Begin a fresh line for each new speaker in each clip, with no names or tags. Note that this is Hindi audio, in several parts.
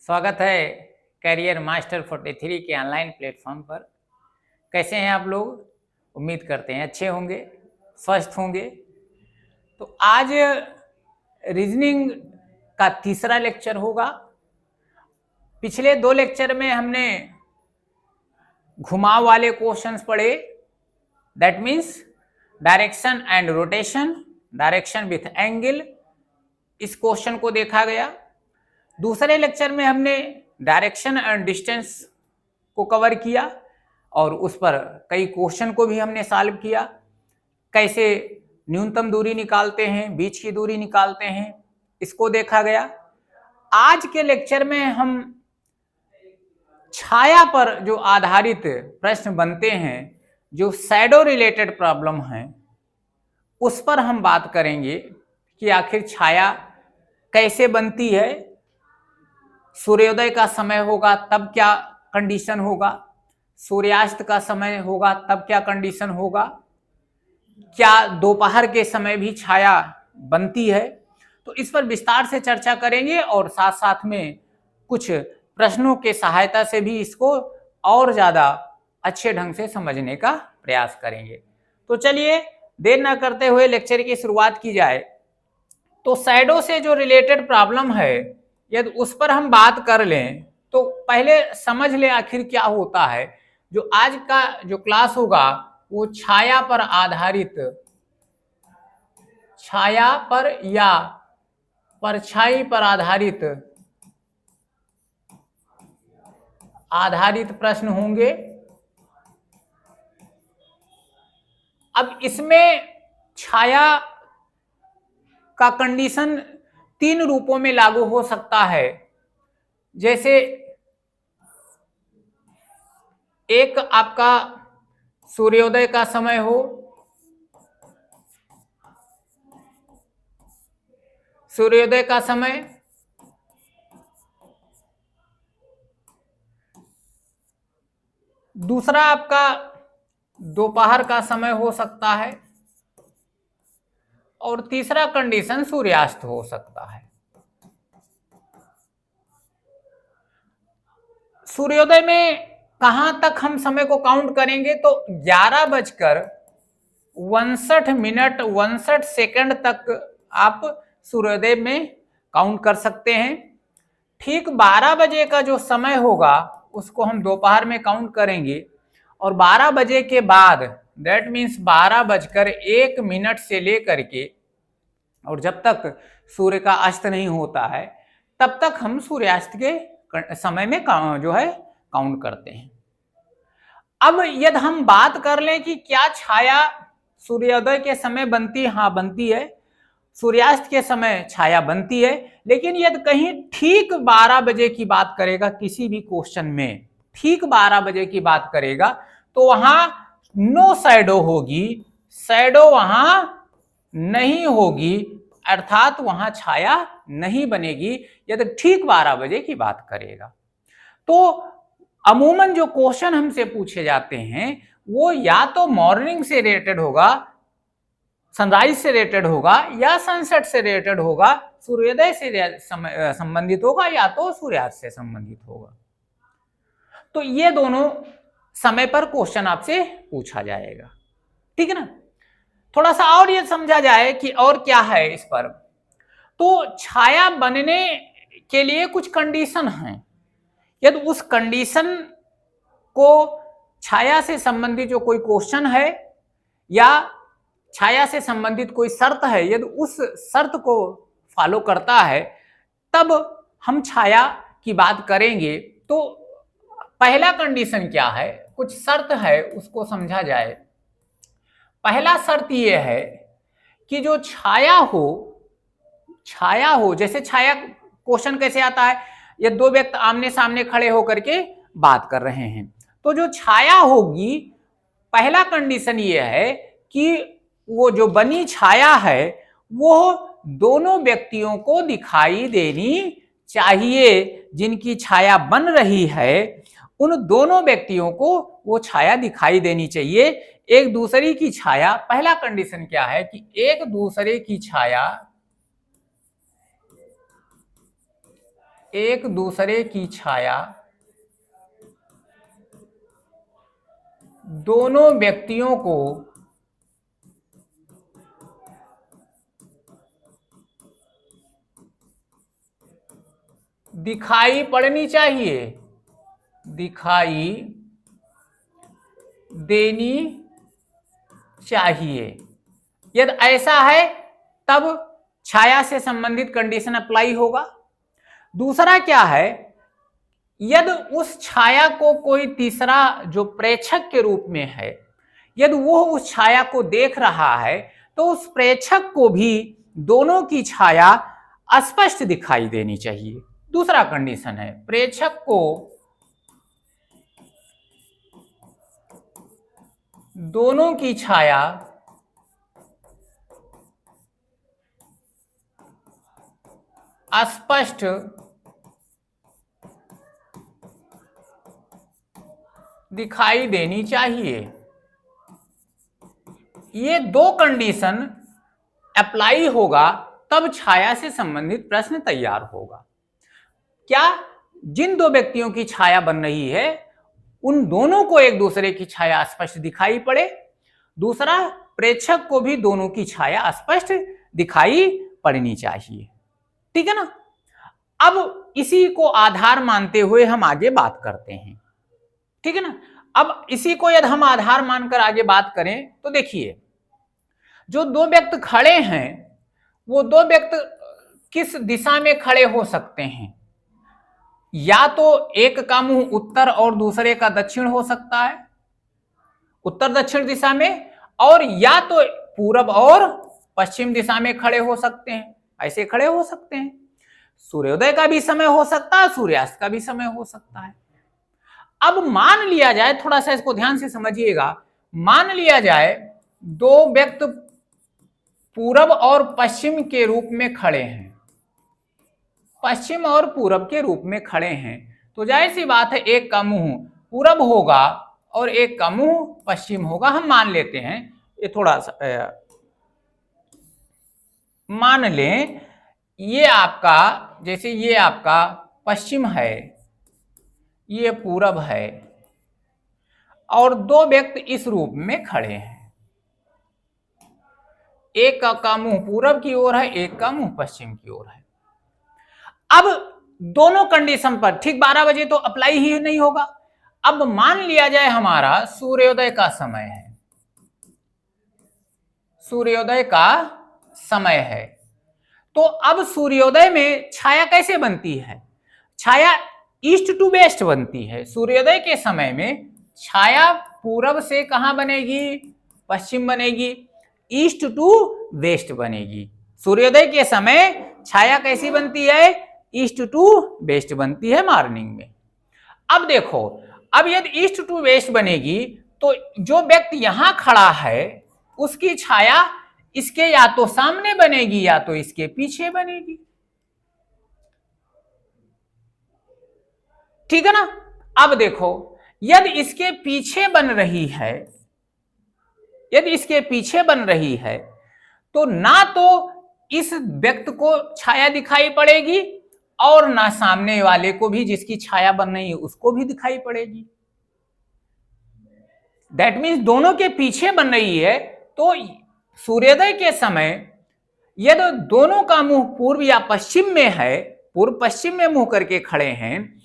स्वागत है करियर मास्टर 43 के ऑनलाइन प्लेटफॉर्म पर। कैसे हैं आप लोग? उम्मीद करते हैं अच्छे होंगे, स्वस्थ होंगे। तो आज रीजनिंग का तीसरा लेक्चर होगा। पिछले 2 लेक्चर में हमने घुमाव वाले क्वेश्चंस पढ़े, that means direction and rotation, direction with angle, इस क्वेश्चन को देखा गया। दूसरे लेक्चर में हमने डायरेक्शन एंड डिस्टेंस को कवर किया और उस पर कई क्वेश्चन को भी हमने सॉल्व किया। कैसे न्यूनतम दूरी निकालते हैं, बीच की दूरी निकालते हैं, इसको देखा गया। आज के लेक्चर में हम छाया पर जो आधारित प्रश्न बनते हैं, जो शैडो रिलेटेड प्रॉब्लम है, उस पर हम बात करेंगे कि आखिर छाया कैसे बनती है। सूर्योदय का समय होगा तब क्या कंडीशन होगा, सूर्यास्त का समय होगा तब क्या कंडीशन होगा, क्या दोपहर के समय भी छाया बनती है। तो इस पर विस्तार से चर्चा करेंगे और साथ साथ में कुछ प्रश्नों के सहायता से भी इसको और ज्यादा अच्छे ढंग से समझने का प्रयास करेंगे। तो चलिए देर ना करते हुए लेक्चर की शुरुआत की जाए। तो शैडो से जो रिलेटेड प्रॉब्लम है, यदि उस पर हम बात कर लें तो पहले समझ लें आखिर क्या होता है। जो आज का जो क्लास होगा वो छाया पर आधारित, छाया पर या परछाई पर आधारित प्रश्न होंगे। अब इसमें छाया का कंडीशन 3 रूपों में लागू हो सकता है। जैसे एक आपका सूर्योदय का समय हो, सूर्योदय का समय, दूसरा आपका दोपहर का समय हो सकता है और तीसरा कंडीशन सूर्यास्त हो सकता है। सूर्योदय में कहां तक हम समय को काउंट करेंगे तो 11:59 तक आप सूर्योदय में काउंट कर सकते हैं। ठीक 12 बजे का जो समय होगा उसको हम दोपहर में काउंट करेंगे और 12 बजे के बाद दैट मीन्स 12:01 से लेकर के और जब तक सूर्य का अस्त नहीं होता है तब तक हम सूर्यास्त के समय में जो है काउंट करते हैं। अब यदि हम बात कर लें कि क्या छाया सूर्योदय के समय बनती है, हाँ बनती है। सूर्यास्त के समय छाया बनती है, लेकिन यदि कहीं ठीक 12 बजे की बात करेगा, किसी भी क्वेश्चन में ठीक 12 बजे की बात करेगा तो वहां नो शैडो होगी, शैडो वहां नहीं होगी, अर्थात वहां छाया नहीं बनेगी यदि ठीक 12 बजे की बात करेगा। तो अमूमन जो क्वेश्चन हमसे पूछे जाते हैं वो या तो मॉर्निंग से रिलेटेड होगा, सनराइज से रिलेटेड होगा, या सनसेट से रिलेटेड होगा, सूर्योदय से संबंधित होगा या तो सूर्यास्त से संबंधित होगा। तो ये दोनों समय पर क्वेश्चन आपसे पूछा जाएगा, ठीक है ना। थोड़ा सा और ये समझा जाए कि और क्या है इस पर। तो छाया बनने के लिए कुछ कंडीशन हैं। यदि उस कंडीशन को छाया से संबंधित जो कोई क्वेश्चन है या छाया से संबंधित कोई शर्त है, यदि उस शर्त को फॉलो करता है तब हम छाया की बात करेंगे। तो पहला कंडीशन क्या है, कुछ शर्त है, उसको समझा जाए। पहला शर्त यह है कि जो छाया हो, जैसे छाया क्वेश्चन कैसे आता है, ये 2 व्यक्ति आमने सामने खड़े होकर के बात कर रहे हैं, तो जो छाया होगी, पहला कंडीशन ये है कि वो जो बनी छाया है वो दोनों व्यक्तियों को दिखाई देनी चाहिए। जिनकी छाया बन रही है उन दोनों व्यक्तियों को वो छाया दिखाई देनी चाहिए। एक दूसरे की छाया, पहला कंडीशन क्या है कि एक दूसरे की छाया एक दूसरे की छाया दोनों व्यक्तियों को दिखाई पड़नी चाहिए, दिखाई देनी चाहिए। यदि ऐसा है तब छाया से संबंधित कंडीशन अप्लाई होगा। दूसरा क्या है, यदि उस छाया को कोई तीसरा जो प्रेक्षक के रूप में है, यदि वो उस छाया को देख रहा है तो उस प्रेक्षक को भी दोनों की छाया स्पष्ट दिखाई देनी चाहिए। दूसरा कंडीशन है, प्रेक्षक को दोनों की छाया स्पष्ट दिखाई देनी चाहिए। ये दो कंडीशन अप्लाई होगा तब छाया से संबंधित प्रश्न तैयार होगा। क्या जिन दो व्यक्तियों की छाया बन रही है उन दोनों को एक दूसरे की छाया स्पष्ट दिखाई पड़े, दूसरा प्रेक्षक को भी दोनों की छाया स्पष्ट दिखाई पड़नी चाहिए। ठीक है ना। अब इसी को आधार मानते हुए हम आगे बात करते हैं। ठीक है ना। अब इसी को यदि हम आधार मानकर आगे बात करें तो देखिए, जो दो व्यक्ति खड़े हैं वो दो व्यक्ति किस दिशा में खड़े हो सकते हैं, या तो एक का मुंह उत्तर और दूसरे का दक्षिण हो सकता है, उत्तर दक्षिण दिशा में, और या तो पूरब और पश्चिम दिशा में खड़े हो सकते हैं, ऐसे खड़े हो सकते हैं। सूर्योदय का भी समय हो सकता है, सूर्यास्त का भी समय हो सकता है। अब मान लिया जाए, थोड़ा सा इसको ध्यान से समझिएगा, मान लिया जाए दो व्यक्ति पूरब और पश्चिम के रूप में खड़े हैं, पश्चिम और पूरब के रूप में खड़े हैं, तो जाहिर सी बात है एक का मुंह पूरब होगा और एक का मुंह पश्चिम होगा। हम मान लेते हैं, ये थोड़ा सा मान लें, ये आपका, जैसे ये आपका पश्चिम है, ये पूरब है, और दो व्यक्ति इस रूप में खड़े हैं, एक का मुंह पूरब की ओर है, एक का मुंह पश्चिम की ओर है। अब दोनों कंडीशन पर ठीक 12 बजे तो अप्लाई ही नहीं होगा। अब मान लिया जाए हमारा सूर्योदय का समय है, सूर्योदय का समय है, तो अब सूर्योदय में छाया कैसे बनती है, छाया ईस्ट टू वेस्ट बनती है। सूर्योदय के समय में छाया पूरब से कहां बनेगी, पश्चिम बनेगी, ईस्ट टू वेस्ट बनेगी। सूर्योदय के समय छाया कैसी बनती है, ईस्ट टू वेस्ट बनती है मॉर्निंग में। अब देखो, अब यदि ईस्ट टू वेस्ट बनेगी तो जो व्यक्ति यहां खड़ा है उसकी छाया इसके या तो सामने बनेगी या तो इसके पीछे बनेगी। ठीक है ना। अब देखो, यदि इसके पीछे बन रही है, यदि इसके पीछे बन रही है तो ना तो इस व्यक्ति को छाया दिखाई पड़ेगी और ना सामने वाले को भी, जिसकी छाया बन रही है उसको भी दिखाई पड़ेगी। दैट मीन्स दोनों के पीछे बन रही है, तो सूर्योदय के समय यदि दोनों का मुंह पूर्व या पश्चिम में है, पूर्व पश्चिम में मुंह करके खड़े हैं,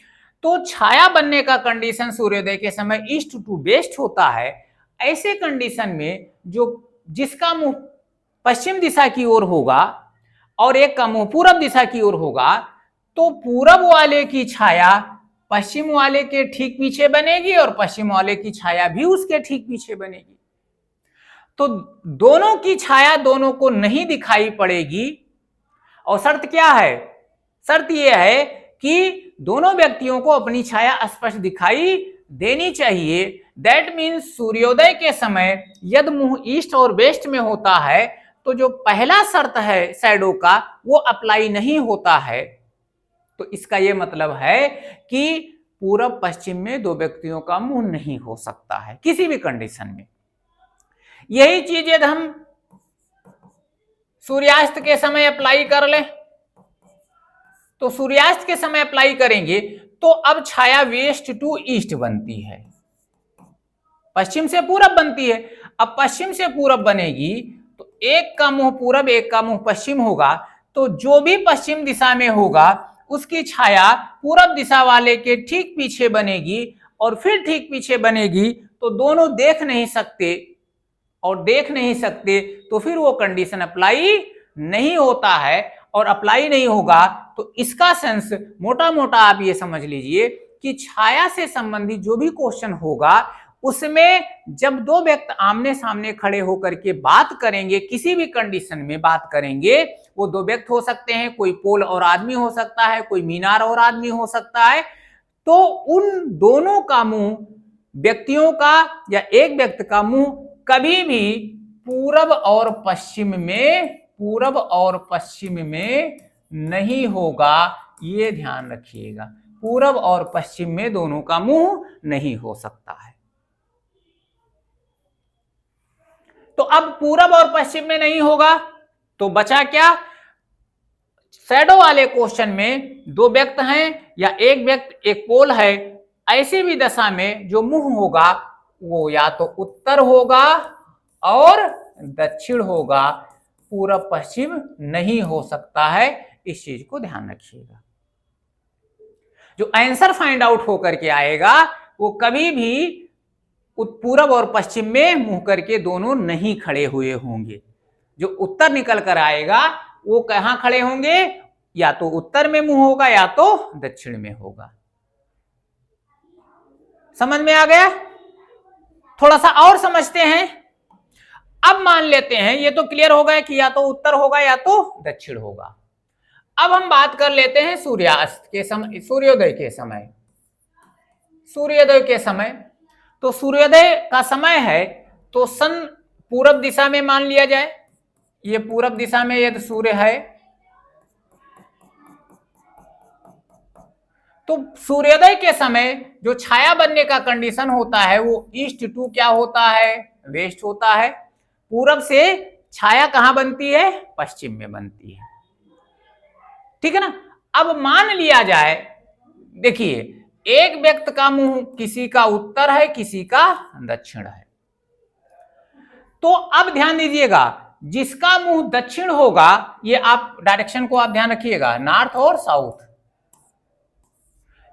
तो छाया बनने का कंडीशन सूर्योदय के समय ईस्ट टू वेस्ट होता है। ऐसे कंडीशन में जो जिसका मुंह पश्चिम दिशा की ओर होगा और एक का मुंह पूरब दिशा की ओर होगा, तो पूरब वाले की छाया पश्चिम वाले के ठीक पीछे बनेगी और पश्चिम वाले की छाया भी उसके ठीक पीछे बनेगी। तो दोनों की छाया दोनों को नहीं दिखाई पड़ेगी। और शर्त क्या है, शर्त यह है कि दोनों व्यक्तियों को अपनी छाया स्पष्ट दिखाई देनी चाहिए। दैट मीन्स सूर्योदय के समय यदि मुंह ईस्ट और वेस्ट में होता है तो जो पहला शर्त है शैडो का वो अप्लाई नहीं होता है। तो इसका यह मतलब है कि पूरब पश्चिम में दो व्यक्तियों का मुंह नहीं हो सकता है किसी भी कंडीशन में। यही चीज यदि हम सूर्यास्त के समय अप्लाई कर लें तो सूर्यास्त के समय अप्लाई करेंगे तो अब छाया वेस्ट टू ईस्ट बनती है, पश्चिम से पूरब बनती है। अब पश्चिम से पूरब बनेगी तो एक का मुंह पूरब एक का मुंह पश्चिम होगा, तो जो भी पश्चिम दिशा में होगा उसकी छाया पूरब दिशा वाले के ठीक पीछे बनेगी, और फिर ठीक पीछे बनेगी तो दोनों देख नहीं सकते, और देख नहीं सकते तो फिर वो कंडीशन अप्लाई नहीं होता है, और अप्लाई नहीं होगा तो इसका सेंस मोटा मोटा आप ये समझ लीजिए कि छाया से संबंधित जो भी क्वेश्चन होगा उसमें जब दो व्यक्ति आमने सामने खड़े होकर के बात करेंगे, किसी भी कंडीशन में बात करेंगे, वो दो व्यक्ति हो सकते हैं, कोई पोल और आदमी हो सकता है, कोई मीनार और आदमी हो सकता है, तो उन दोनों का मुंह, व्यक्तियों का या एक व्यक्ति का मुंह कभी भी पूरब और पश्चिम में नहीं होगा, ये ध्यान रखिएगा। पूरब और पश्चिम में दोनों का मुंह नहीं हो सकता है। तो अब पूरब और पश्चिम में नहीं होगा तो बचा क्या? शैडो वाले क्वेश्चन में दो व्यक्ति हैं या एक व्यक्ति एक पोल है, ऐसी भी दशा में जो मुंह होगा वो या तो उत्तर होगा और दक्षिण होगा, पूरब पश्चिम नहीं हो सकता है। इस चीज को ध्यान रखिएगा। जो आंसर फाइंड आउट होकर के आएगा वो कभी भी पूरब और पश्चिम में मुंह करके दोनों नहीं खड़े हुए होंगे। जो उत्तर निकल कर आएगा वो कहां खड़े होंगे? या तो उत्तर में मुंह होगा या तो दक्षिण में होगा। समझ में आ गया? थोड़ा सा और समझते हैं। अब मान लेते हैं, ये तो क्लियर हो गया कि या तो उत्तर होगा या तो दक्षिण होगा। अब हम बात कर लेते हैं सूर्यास्त के समय, सूर्योदय के समय। सूर्योदय के समय, तो सूर्योदय का समय है तो सन पूरब दिशा में मान लिया जाए। ये पूरब दिशा में यदि सूर्य है तो सूर्योदय के समय जो छाया बनने का कंडीशन होता है वो ईस्ट टू क्या होता है? वेस्ट होता है। पूरब से छाया कहां बनती है? पश्चिम में बनती है। ठीक है ना? अब मान लिया जाए, देखिए एक व्यक्ति का मुंह किसी का उत्तर है, किसी का दक्षिण है, तो अब ध्यान दीजिएगा, जिसका मुंह दक्षिण होगा, ये आप डायरेक्शन को आप ध्यान रखिएगा, नॉर्थ और साउथ।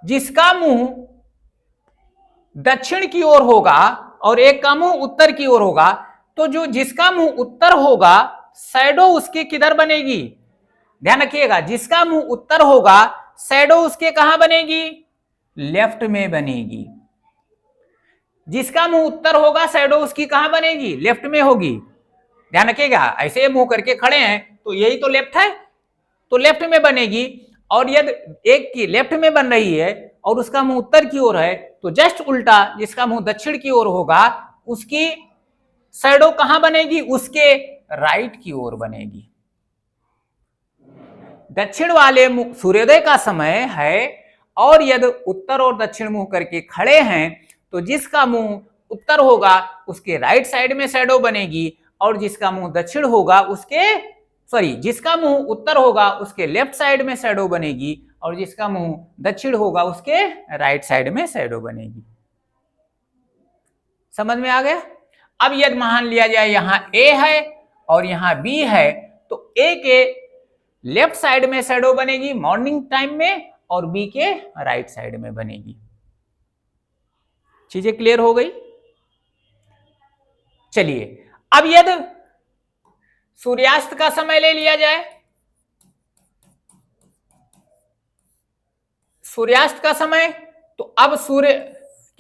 जिसका मुंह दक्षिण की ओर होगा और एक का मुंह उत्तर की ओर होगा, तो जो जिसका मुंह उत्तर होगा शैडो उसके किधर बनेगी? ध्यान रखिएगा, जिसका मुंह उत्तर होगा शैडो उसके कहां बनेगी? लेफ्ट में बनेगी। जिसका मुंह उत्तर होगा शैडो उसकी कहां बनेगी? लेफ्ट में होगी। ध्यान रखिएगा, ऐसे मुंह करके खड़े हैं तो यही तो लेफ्ट है, तो लेफ्ट में बनेगी। और यदि एक की लेफ्ट में बन रही है और उसका मुंह उत्तर की ओर है तो जस्ट उल्टा, जिसका मुंह दक्षिण की ओर होगा उसकी शैडो कहां बनेगी? उसके राइट की ओर बनेगी। दक्षिण वाले सूर्योदय का समय है और यदि उत्तर और दक्षिण मुंह करके खड़े हैं तो जिसका मुंह उत्तर होगा उसके राइट साइड में शैडो बनेगी, और जिसका मुंह दक्षिण होगा जिसका मुंह उत्तर होगा उसके लेफ्ट साइड में शैडो बनेगी, और जिसका मुंह दक्षिण होगा उसके राइट साइड में शैडो बनेगी। समझ में आ गया? अब यदि मान लिया जाए यहां ए है और यहां बी है, तो ए के लेफ्ट साइड में शैडो बनेगी मॉर्निंग टाइम में और बी के राइट साइड में बनेगी। चीजें क्लियर हो गई? चलिए अब यदि सूर्यास्त का समय ले लिया जाए, सूर्यास्त का समय, तो अब सूर्य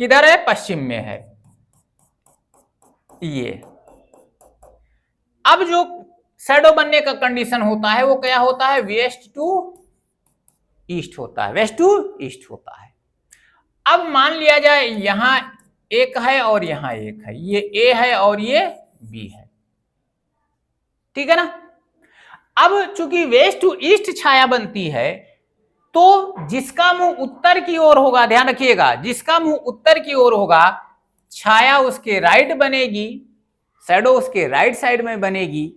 किधर है? पश्चिम में है ये। अब जो शैडो बनने का कंडीशन होता है वो क्या होता है? वेस्ट टू ईस्ट होता है, वेस्ट टू ईस्ट होता है। अब मान लिया जाए यहां एक है और यहां एक है, ये ए है और ये बी है, ठीक है ना? अब चूंकि वेस्ट टू ईस्ट छाया बनती है तो जिसका मुंह उत्तर की ओर होगा, ध्यान रखिएगा, जिसका मुंह उत्तर की ओर होगा छाया उसके राइट बनेगी, शैडो उसके राइट साइड में बनेगी,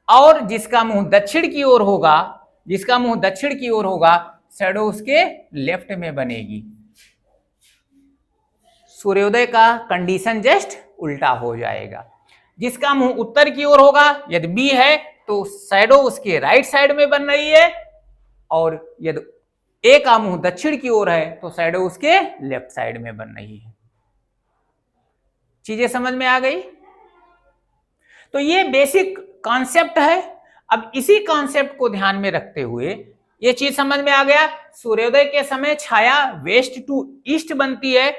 और जिसका मुंह दक्षिण की ओर होगा जिसका मुंह दक्षिण की ओर होगा शैडो उसके लेफ्ट में बनेगी। सूर्योदय का कंडीशन जस्ट उल्टा हो जाएगा। जिसका मुंह उत्तर की ओर होगा, यदि बी है तो शैडो उसके राइट साइड में बन रही है, और यदि ए का मुंह दक्षिण की ओर है तो शैडो उसके लेफ्ट साइड में बन रही है। चीजें समझ में आ गई? तो ये बेसिक कॉन्सेप्ट है। अब इसी कॉन्सेप्ट को ध्यान में रखते हुए ये चीज समझ में आ गया, सूर्योदय के समय छाया वेस्ट टू ईस्ट बनती है,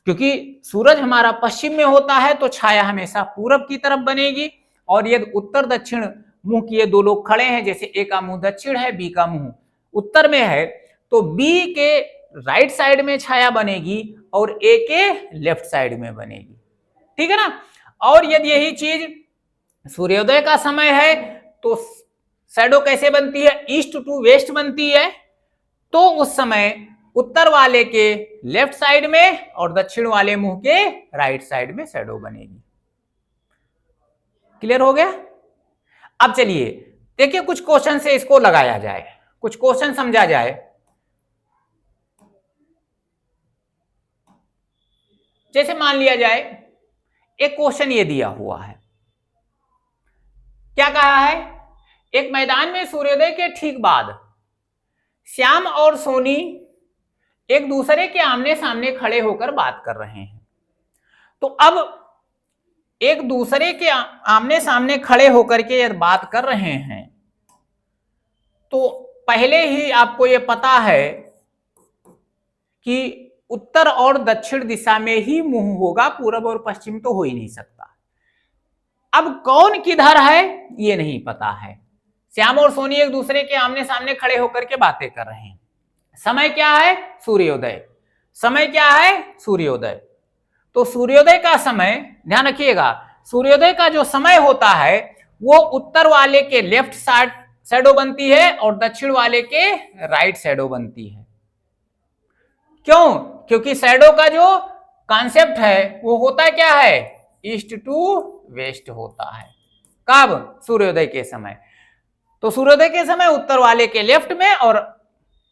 क्योंकि सूरज हमारा पश्चिम में होता है तो छाया हमेशा पूरब की तरफ बनेगी। और यदि उत्तर दक्षिण मुंह किए दो लोग खड़े हैं, जैसे ए का मुंह दक्षिण है, बी का मुंह उत्तर में है, तो बी के राइट साइड में छाया बनेगी और ए के लेफ्ट साइड में बनेगी। ठीक है ना? और यदि यही चीज सूर्योदय का समय है तो शैडो कैसे बनती है? ईस्ट टू वेस्ट बनती है। तो उस समय उत्तर वाले के लेफ्ट साइड में और दक्षिण वाले मुंह के राइट साइड में शैडो बनेगी। क्लियर हो गया? अब चलिए देखिए कुछ क्वेश्चन से इसको लगाया जाए, कुछ क्वेश्चन समझा जाए। जैसे मान लिया जाए एक क्वेश्चन ये दिया हुआ है, क्या कहा है? एक मैदान में सूर्योदय के ठीक बाद श्याम और सोनी एक दूसरे के आमने सामने खड़े होकर बात कर रहे हैं। तो अब एक दूसरे के आमने सामने खड़े होकर के यदि बात कर रहे हैं तो पहले ही आपको यह पता है कि उत्तर और दक्षिण दिशा में ही मुंह होगा, पूरब और पश्चिम तो हो ही नहीं सकता। अब कौन किधर है ये नहीं पता है। श्याम और सोनी एक दूसरे के आमने सामने खड़े होकर के बातें कर रहे हैं। समय क्या है? सूर्योदय। समय क्या है? सूर्योदय। तो सूर्योदय का समय ध्यान रखिएगा, सूर्योदय का जो समय होता है वो उत्तर वाले के लेफ्ट साइड शैडो बनती है और दक्षिण वाले के राइट शैडो बनती है। क्यों? क्योंकि शैडो का जो कॉन्सेप्ट है वो होता क्या है? ईस्ट टू वेस्ट होता है। कब? सूर्योदय के समय। तो सूर्योदय के समय उत्तर वाले के लेफ्ट में और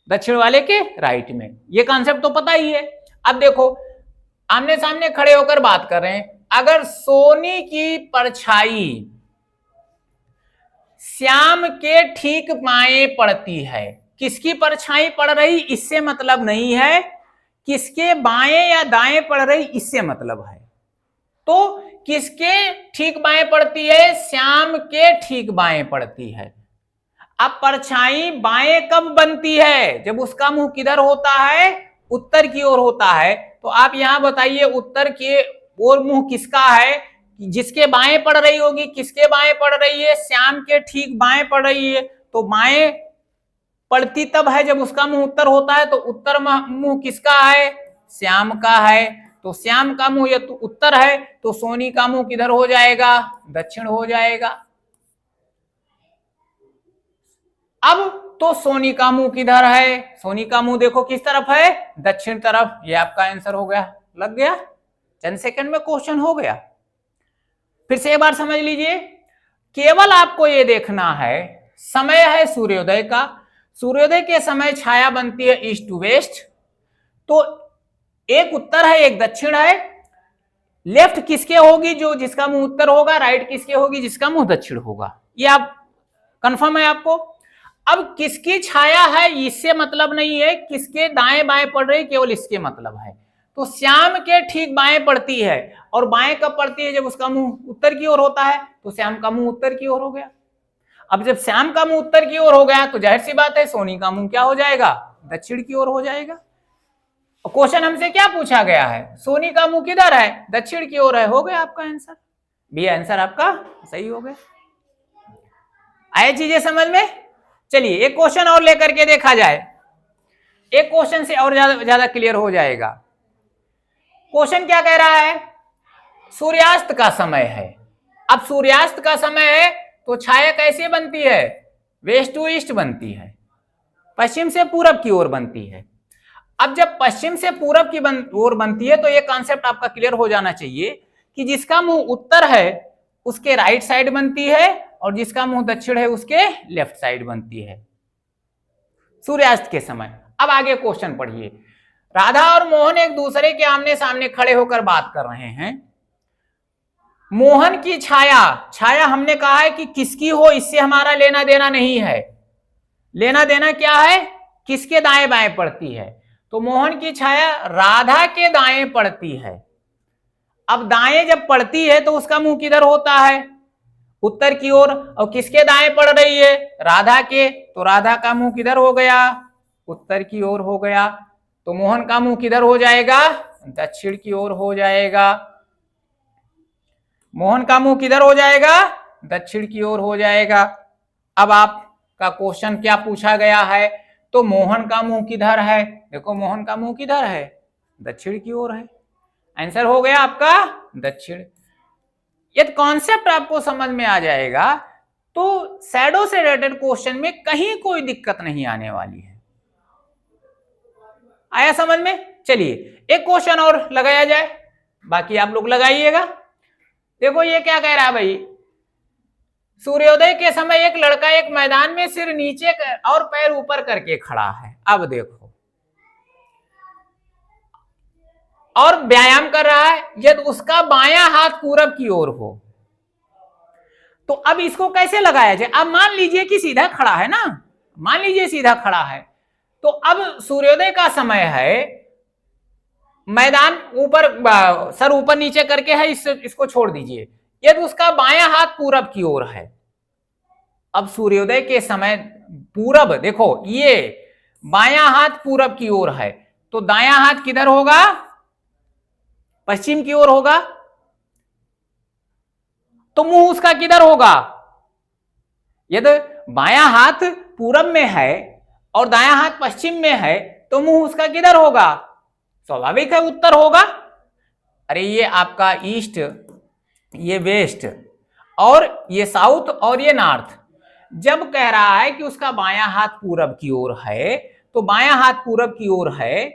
दक्षिण वाले के राइट में। ये कॉन्सेप्ट तो पता ही है। अब देखो आमने सामने खड़े होकर बात कर रहे हैं, अगर सोनी की परछाई श्याम के ठीक बाएं पड़ती है, किसकी परछाई पड़ रही इससे मतलब नहीं है, किसके बाएं या दाएं पड़ रही इससे मतलब है। तो किसके ठीक बाएं पड़ती है? श्याम के ठीक बाएं पड़ती है। अब परछाई बाएं कब बनती है? जब उसका मुंह किधर होता है? उत्तर की ओर होता है। तो आप यहां बताइए उत्तर की ओर मुंह किसका है? जिसके बाएं पड़ रही होगी। किसके बाएं पड़ रही है? श्याम के ठीक बाएं पड़ रही है। तो बाएं पड़ती तब है जब उसका मुंह उत्तर होता है। तो उत्तर मुंह किसका है? श्याम का है। तो श्याम का मुंह यदि उत्तर है तो सोनी का मुंह किधर हो जाएगा? दक्षिण हो जाएगा। अब तो सोनी का मुंह किधर है? सोनी का मुंह देखो किस तरफ है? दक्षिण तरफ। ये आपका आंसर हो गया। लग गया? चंद सेकंड में क्वेश्चन हो गया। फिर से एक बार समझ लीजिए, केवल आपको ये देखना है समय है सूर्योदय का। सूर्योदय के समय छाया बनती है ईस्ट टू वेस्ट। तो एक उत्तर है एक दक्षिण है। लेफ्ट किसके होगी? जो जिसका मुंह उत्तर होगा। राइट किसके होगी? जिसका मुंह दक्षिण होगा। ये आप कंफर्म है आपको? अब किसकी छाया है इससे मतलब नहीं है, किसके दाएं बाएं पड़ रही केवल इसके मतलब है। तो श्याम के ठीक बाएं पड़ती है। और बाएं कब पड़ती है? जब उसका मुंह उत्तर की ओर होता है। तो श्याम का मुंह उत्तर की ओर हो गया। अब जब श्याम का मुंह उत्तर की ओर हो गया तो जाहिर सी बात है सोनी का मुंह क्या हो जाएगा? दक्षिण की ओर हो जाएगा। और क्वेश्चन हमसे क्या पूछा गया है? सोनी का मुंह किधर है? दक्षिण की ओर है। हो गया आपका आंसर। बी आंसर आपका सही हो गया। आए चीजें समझ में? चलिए एक क्वेश्चन और लेकर के देखा जाए। एक क्वेश्चन से और ज्यादा क्लियर हो जाएगा। क्वेश्चन क्या कह रहा है? सूर्यास्त का समय है। अब सूर्यास्त का समय है तो छाया कैसे बनती है? वेस्ट टू ईस्ट बनती है, पश्चिम से पूरब की ओर बनती है। अब जब पश्चिम से पूरब की ओर बनती है तो ये कॉन्सेप्ट आपका क्लियर हो जाना चाहिए कि जिसका मुंह उत्तर है उसके राइट साइड बनती है और जिसका मुंह दक्षिण है उसके लेफ्ट साइड बनती है। सूर्यास्त के समय। अब आगे क्वेश्चन पढ़िए। राधा और मोहन एक दूसरे के आमने सामने खड़े होकर बात कर रहे हैं। मोहन की छाया, छाया हमने कहा है कि किसकी हो, इससे हमारा लेना देना नहीं है। लेना देना क्या है, किसके दाएं बाएं पड़ती है। तो मोहन की छाया राधा के दाएं पड़ती है। अब दाएं जब पड़ती है तो उसका मुंह किधर होता है, उत्तर की ओर। और किसके दाएं पड़ रही है, राधा के, तो राधा का मुंह किधर हो गया, उत्तर की ओर हो गया। तो मोहन का मुंह किधर हो जाएगा, दक्षिण की ओर हो जाएगा। मोहन का मुंह किधर हो जाएगा, दक्षिण की ओर हो जाएगा। अब आपका क्वेश्चन क्या पूछा गया है, तो मोहन का मुंह किधर है, देखो मोहन का मुंह किधर है, दक्षिण की ओर है। आंसर हो गया आपका दक्षिण। यदि कॉन्सेप्ट आपको समझ में आ जाएगा तो शैडो से रिलेटेड क्वेश्चन में कहीं कोई दिक्कत नहीं आने वाली है। आया समझ में। चलिए एक क्वेश्चन और लगाया जाए, बाकी आप लोग लगाइएगा। देखो ये क्या कह रहा है भाई, सूर्योदय के समय एक लड़का एक मैदान में सिर नीचे और पैर ऊपर करके खड़ा है। अब देखो, और व्यायाम कर रहा है, यदि उसका बायां हाथ पूरब की ओर हो। तो अब इसको कैसे लगाया जाए। अब मान लीजिए कि सीधा खड़ा है ना, मान लीजिए सीधा खड़ा है, तो अब सूर्योदय का समय है, मैदान ऊपर, सर ऊपर नीचे करके है, इसको छोड़ दीजिए। यदि उसका बायां हाथ पूरब की ओर है, अब सूर्योदय के समय पूरब, देखो ये बायां हाथ पूरब की ओर है, तो दायां हाथ किधर होगा, पश्चिम की ओर होगा। तो मुंह उसका किधर होगा, यदि बायां हाथ पूरब में है और दायां हाथ पश्चिम में है, तो मुंह उसका किधर होगा, स्वाभाविक है उत्तर होगा। अरे ये आपका ईस्ट, ये वेस्ट, और ये साउथ, और ये नॉर्थ। जब कह रहा है कि उसका बायां हाथ पूरब की ओर है, तो बायां हाथ पूरब की ओर है,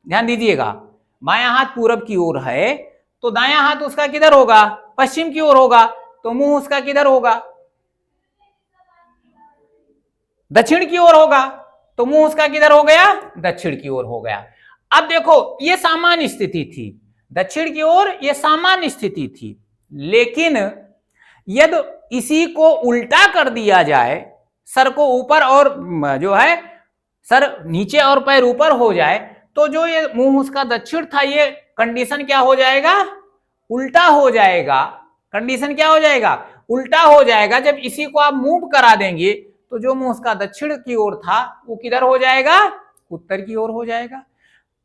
ध्यान दीजिएगा, बायां हाथ पूरब की ओर है, तो दायां हाथ उसका किधर होगा, पश्चिम की ओर होगा, तो मुंह उसका किधर होगा, दक्षिण की ओर होगा, तो मुंह उसका किधर हो गया, दक्षिण की ओर हो गया। अब देखो ये सामान्य स्थिति थी, दक्षिण की ओर ये सामान्य स्थिति थी। लेकिन यदि इसी को उल्टा कर दिया जाए, सर को ऊपर और जो है सर नीचे और पैर ऊपर हो जाए, तो जो ये मुंह उसका दक्षिण था, ये कंडीशन क्या हो जाएगा, उल्टा हो जाएगा। कंडीशन क्या हो जाएगा, उल्टा हो जाएगा। जब इसी को आप मूव करा देंगे, तो जो मुंह उसका दक्षिण की ओर था वो किधर हो जाएगा, उत्तर की ओर हो जाएगा।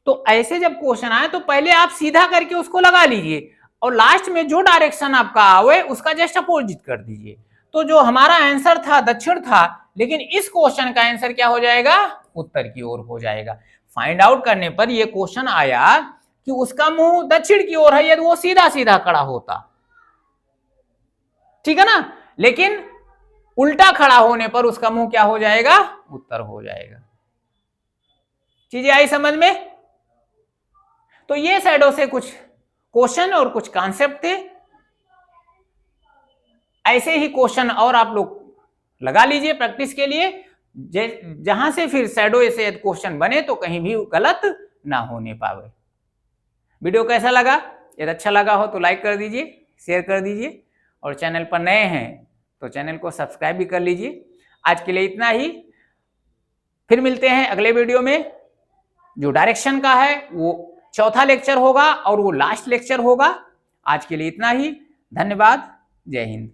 तो ऐसे जब क्वेश्चन आए तो पहले आप सीधा करके उसको लगा लीजिए, और लास्ट में जो डायरेक्शन आपका आवे उसका जस्ट अपोजिट कर दीजिए। तो जो हमारा आंसर था दक्षिण था, लेकिन इस क्वेश्चन का आंसर क्या हो जाएगा, उत्तर की ओर हो जाएगा। फाइंड आउट करने पर यह क्वेश्चन आया कि उसका मुंह दक्षिण की ओर है, यदि वो सीधा सीधा खड़ा होता, ठीक है ना, लेकिन उल्टा खड़ा होने पर उसका मुंह क्या हो जाएगा, उत्तर हो जाएगा। चीजें आई समझ में। तो ये शैडो से कुछ क्वेश्चन और कुछ कॉन्सेप्ट थे। ऐसे ही क्वेश्चन और आप लोग लगा लीजिए प्रैक्टिस के लिए, जहां से फिर शैडो से क्वेश्चन बने तो कहीं भी गलत ना होने पावे। वीडियो कैसा लगा, यदि अच्छा लगा हो तो लाइक कर दीजिए, शेयर कर दीजिए, और चैनल पर नए हैं तो चैनल को सब्सक्राइब भी कर लीजिए। आज के लिए इतना ही, फिर मिलते हैं अगले वीडियो में। जो डायरेक्शन का है वो चौथा लेक्चर होगा और वो लास्ट लेक्चर होगा। आज के लिए इतना ही, धन्यवाद, जय हिंद।